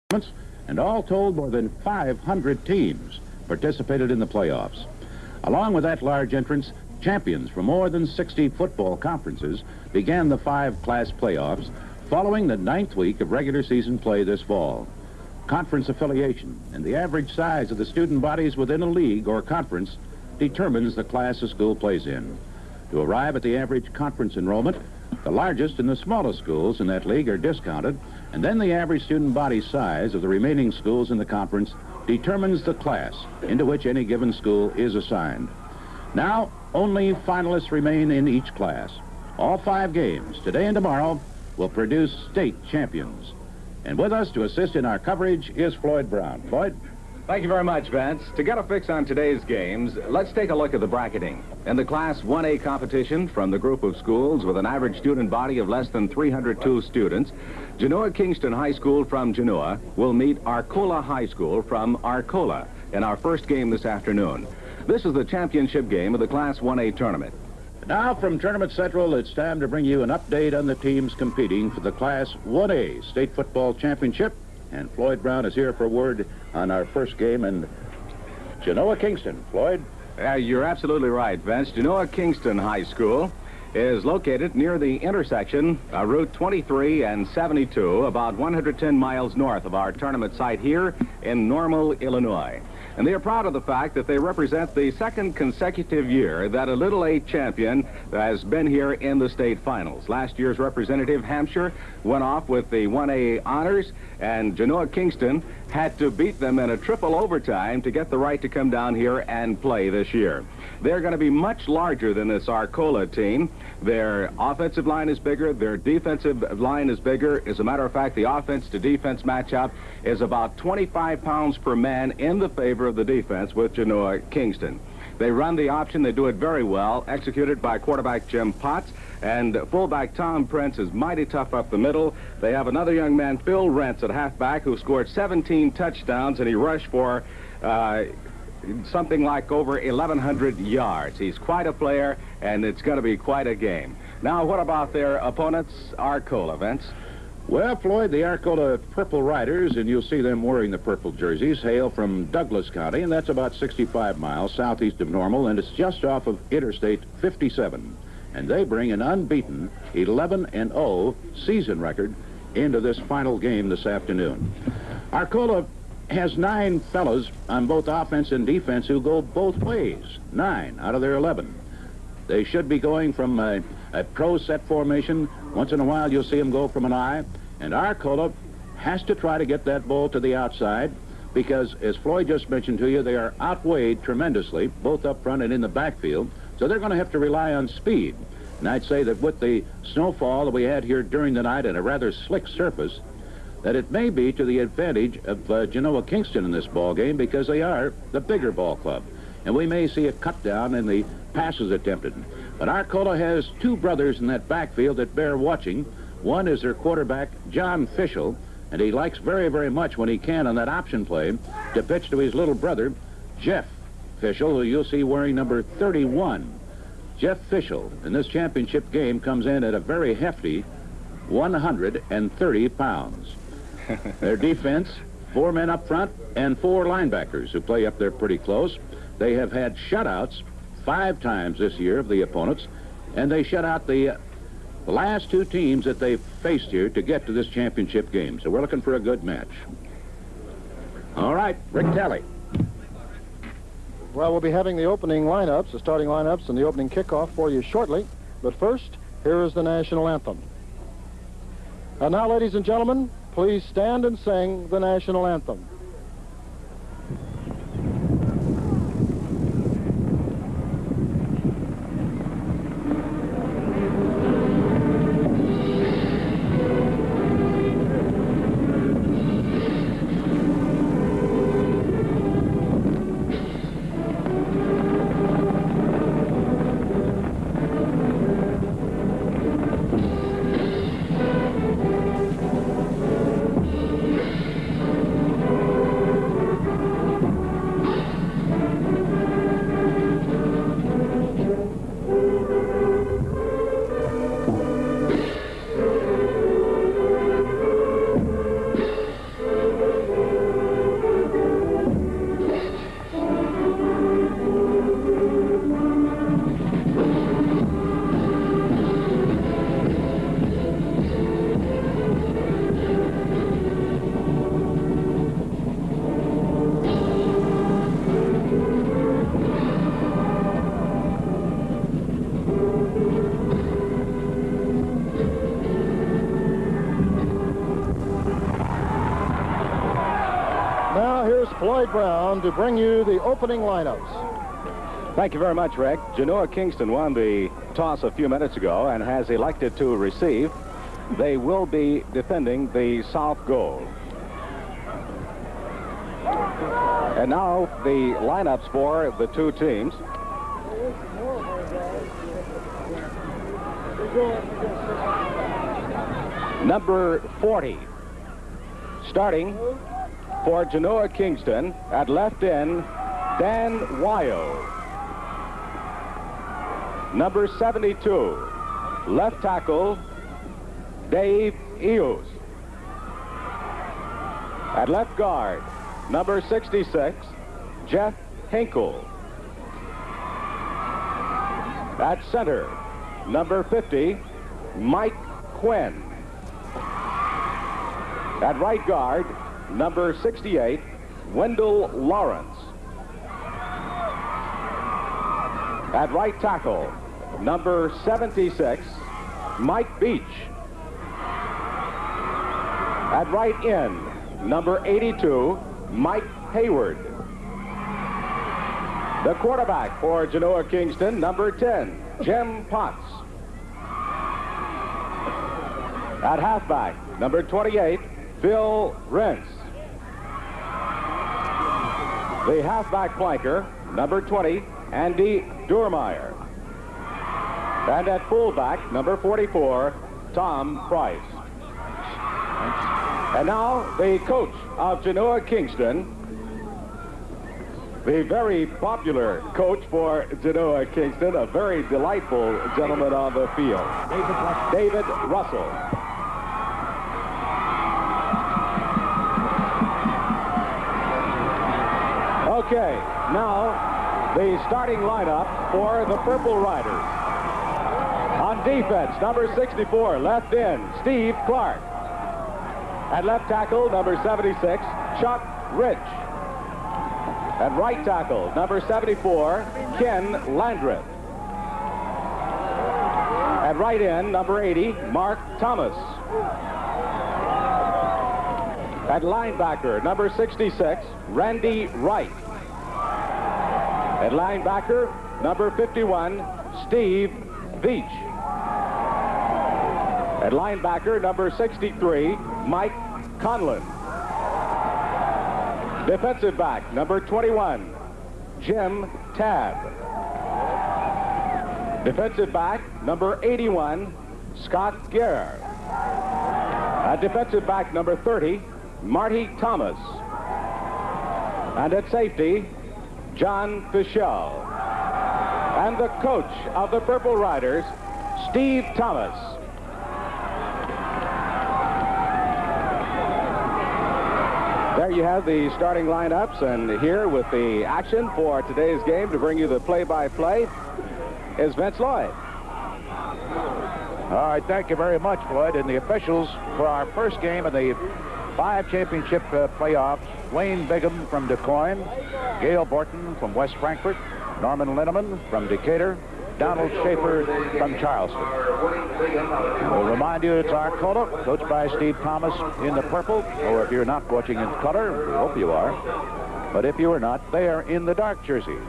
and all told more than 500 teams participated in the playoffs. Along with that large entrance, champions from more than 60 football conferences began the 5-class playoffs following the 9th week of regular season play this fall. Conference affiliation and the average size of the student bodies within a league or conference determines the class a school plays in. To arrive at the average conference enrollment, the largest and the smallest schools in that league are discounted, and then the average student body size of the remaining schools in the conference determines the class into which any given school is assigned. Now, only finalists remain in each class. All 5 games, today and tomorrow, will produce state champions. And with us to assist in our coverage is Floyd Brown. Floyd? Thank you very much, Vince. To get a fix on today's games, let's take a look at the bracketing. In the Class 1A competition from the group of schools with an average student body of less than 302 students, Genoa-Kingston High School from Genoa will meet Arcola High School from Arcola in our first game this afternoon. This is the championship game of the Class 1A tournament. Now from Tournament Central, it's time to bring you an update on the teams competing for the Class 1A State Football Championship. And Floyd Brown is here for a word on our first game in Genoa-Kingston. Floyd? You're absolutely right, Vince. Genoa-Kingston High School is located near the intersection of Route 23 and 72, about 110 miles north of our tournament site here in Normal, Illinois. And they are proud of the fact that they represent the second consecutive year that a Little A champion has been here in the state finals. Last year's representative, Hampshire, went off with the 1A honors, and Genoa-Kingston had to beat them in a triple overtime to get the right to come down here and play this year. They're going to be much larger than this Arcola team. Their offensive line is bigger. Their defensive line is bigger. As a matter of fact, the offense to defense matchup is about 25 pounds per man in the favor of the defense with Genoa-Kingston. They run the option. They do it very well, executed by quarterback Jim Potts, and fullback Tom Prince is mighty tough up the middle. They have another young man, Phil Rentz, at halfback, who scored 17 touchdowns, and he rushed for something like over 1,100 yards. He's quite a player, and it's going to be quite a game. Now, what about their opponents, Arcola, Vince? Well, Floyd, the Arcola Purple Riders, and you'll see them wearing the purple jerseys, hail from Douglas County, and that's about 65 miles southeast of Normal, and it's just off of Interstate 57. And they bring an unbeaten 11-0 season record into this final game this afternoon. Arcola has 9 fellows on both offense and defense who go both ways, 9 out of their 11. They should be going from a pro set formation. Once in a while you'll see them go from an I, and Arcola has to try to get that ball to the outside because, as Floyd just mentioned to you, they are outweighed tremendously, both up front and in the backfield, so they're going to have to rely on speed. And I'd say that with the snowfall that we had here during the night and a rather slick surface, that it may be to the advantage of Genoa-Kingston in this ball game because they are the bigger ball club. And we may see a cut down in the passes attempted. But Arcola has 2 brothers in that backfield that bear watching. One is their quarterback, John Fischel, and he likes very, very much when he can on that option play to pitch to his little brother, Jeff Fischel, who you'll see wearing number 31. Jeff Fischel in this championship game comes in at a very hefty 130 pounds. Their defense, 4 men up front and 4 linebackers who play up there pretty close. They have had shutouts 5 times this year of the opponents, and they shut out the last 2 teams that they faced here to get to this championship game. So we're looking for a good match. All right, Rick Talley. Well, we'll be having the opening lineups, the starting lineups, and the opening kickoff for you shortly. But first, here is the national anthem. And now, ladies and gentlemen, please stand and sing the national anthem. Here's Floyd Brown to bring you the opening lineups. Thank you very much, Rick. Genoa-Kingston won the toss a few minutes ago and has elected to receive. They will be defending the south goal. And now the lineups for the two teams. Number 40, starting for Genoa-Kingston at left end, Dan Wyo. Number 72, left tackle, Dave Eos. At left guard, number 66, Jeff Hinkle. At center, number 50, Mike Quinn. At right guard, number 68, Wendell Lawrence. At right tackle, number 76, Mike Beach. At right end, number 82, Mike Hayward. The quarterback for Genoa-Kingston, number 10, Jim Potts. At halfback, number 28, Phil Rentz. The halfback flanker, number 20, Andy Durmeyer. And at fullback, number 44, Tom Price. And now, the coach of Genoa-Kingston, the very popular coach for Genoa-Kingston, a very delightful gentleman on the field, David Russell. Okay, now the starting lineup for the Purple Riders. On defense, number 64, left end, Steve Clark. At left tackle, number 76, Chuck Rich. At right tackle, number 74, Ken Landreth. At right end, number 80, Mark Thomas. At linebacker, number 66, Randy Wright. At linebacker, number 51, Steve Veach. At linebacker, number 63, Mike Conlon. Defensive back, number 21, Jim Tabb. Defensive back, number 81, Scott Guerre. At defensive back, number 30, Marty Thomas. And at safety, John Fischel. And the coach of the Purple Riders, Steve Thomas. There you have the starting lineups, and here with the action for today's game to bring you the play-by-play is Vince Lloyd. All right, thank you very much, Floyd. And the officials for our first game of the 5 championship playoffs, Wayne Bigham from DuQuoin, Gail Borton from West Frankfort, Norman Linneman from Decatur, Donald Schaefer from Charleston. We'll remind you it's Arcola, coached by Steve Thomas in the purple, or if you're not watching in color, we hope you are. But if you are not, they are in the dark jerseys.